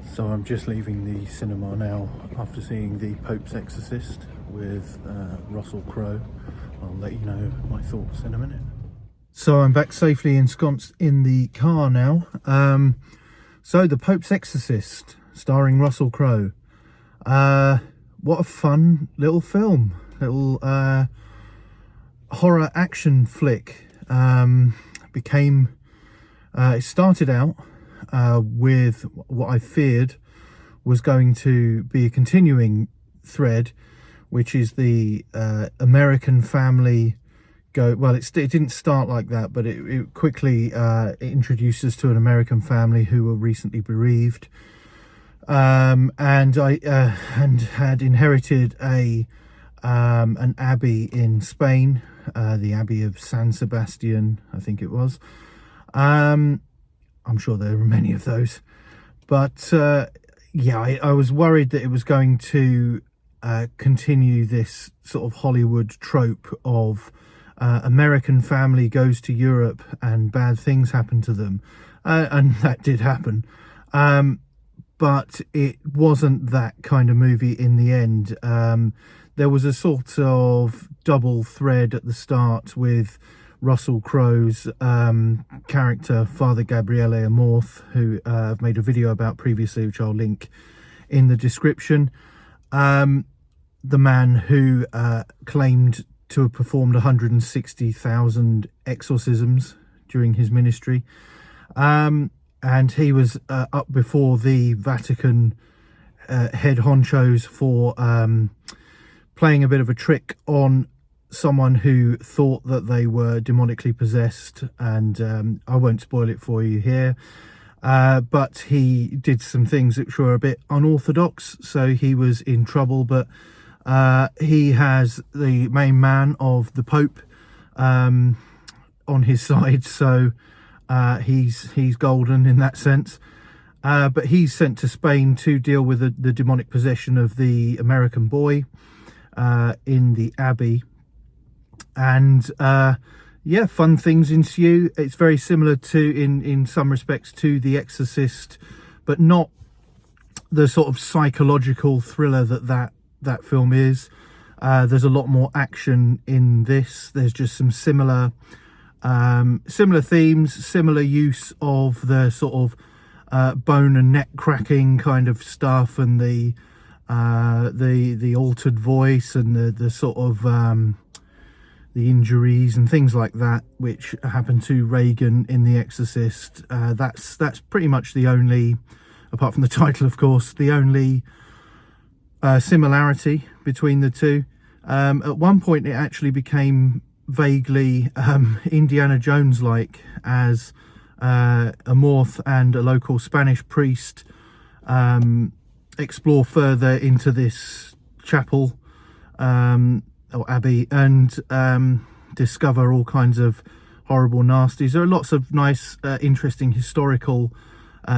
So I'm just leaving the cinema now after seeing the Pope's Exorcist with Russell Crowe. I'll let you know my thoughts in a minute. So I'm back safely ensconced in the car now. So the Pope's Exorcist, starring Russell Crowe. What a fun little film, little horror action flick. It started out with what I feared was going to be a continuing thread, which is the American family it didn't start like that, but it quickly introduced us to an American family who were recently bereaved, and had inherited an abbey in Spain, the Abbey of San Sebastian, I think it was. I'm sure there are many of those, but I was worried that it was going to continue this sort of Hollywood trope of American family goes to Europe and bad things happen to them, and that did happen, but it wasn't that kind of movie in the end. There was a sort of double thread at the start with Russell Crowe's character, Father Gabriele Amorth, who I've made a video about previously, which I'll link in the description. The man who claimed to have performed 160,000 exorcisms during his ministry. And he was up before the Vatican head honchos for playing a bit of a trick on someone who thought that they were demonically possessed, and I won't spoil it for you here, but he did some things which were a bit unorthodox, so he was in trouble. But he has the main man of the Pope on his side, so he's golden in that sense. But he's sent to Spain to deal with the demonic possession of the American boy in the Abbey. And fun things ensue. It's very similar to, in some respects, to The Exorcist, but not the sort of psychological thriller that film is. There's a lot more action in this. There's just some similar themes, similar use of the sort of bone and neck cracking kind of stuff, and the altered voice, and the sort of the injuries and things like that, which happened to Reagan in The Exorcist. That's pretty much the only, apart from the title, of course, the only similarity between the two. At one point, it actually became vaguely Indiana Jones-like, as Amorth and a local Spanish priest explore further into this chapel or abbey, and discover all kinds of horrible nasties. There are lots of nice, interesting historical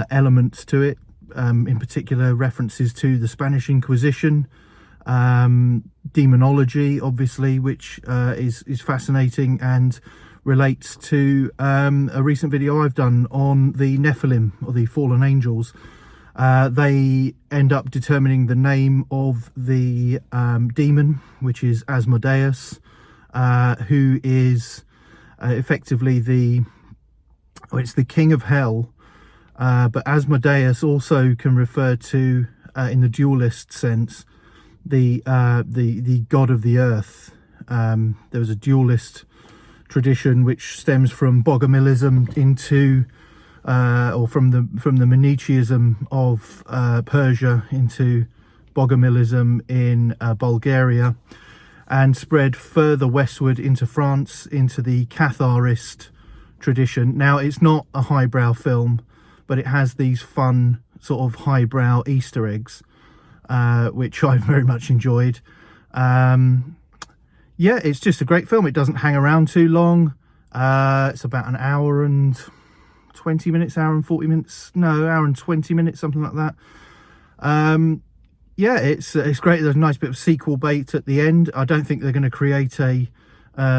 elements to it, in particular references to the Spanish Inquisition, demonology, obviously, which is fascinating and relates to a recent video I've done on the Nephilim, or the fallen angels. They end up determining the name of the demon, which is Asmodeus, who is effectively it's the king of hell, but Asmodeus also can refer to, in the dualist sense, the god of the earth. There was a dualist tradition which stems from Bogomilism into or from the Manichaeism of Persia into Bogomilism in Bulgaria, and spread further westward into France, into the Catharist tradition. Now, it's not a highbrow film, but it has these fun sort of highbrow Easter eggs, which I very much enjoyed. It's just a great film. It doesn't hang around too long. It's about an hour and 20 minutes, hour and 40 minutes, no, hour and 20 minutes, something like that. It's great. There's a nice bit of sequel bait at the end. I don't think they're going to create a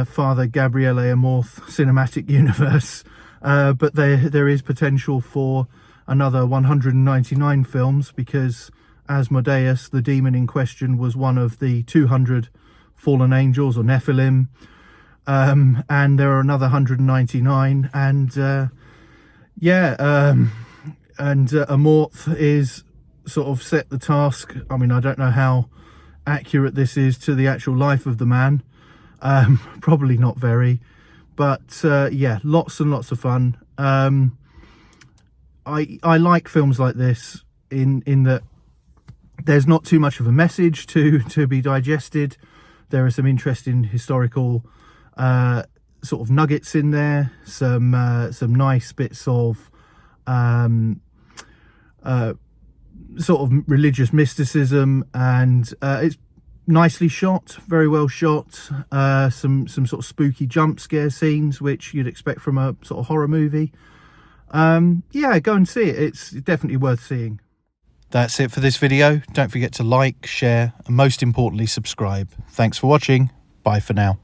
Father Gabriele Amorth cinematic universe, but there is potential for another 199 films, because Asmodeus, the demon in question, was one of the 200 fallen angels, or Nephilim, and there are another 199, and Amorth is sort of set the task. I mean, I don't know how accurate this is to the actual life of the man, probably not very, but yeah, lots and lots of fun. I like films like this in that there's not too much of a message to be digested. There are some interesting historical sort of nuggets in there, some nice bits of sort of religious mysticism, and it's nicely shot, very well shot. Some sort of spooky jump scare scenes, which you'd expect from a sort of horror movie. Yeah, go and see it. It's definitely worth seeing. That's it for this video. Don't forget to like, share, and most importantly, subscribe. Thanks for watching. Bye for now.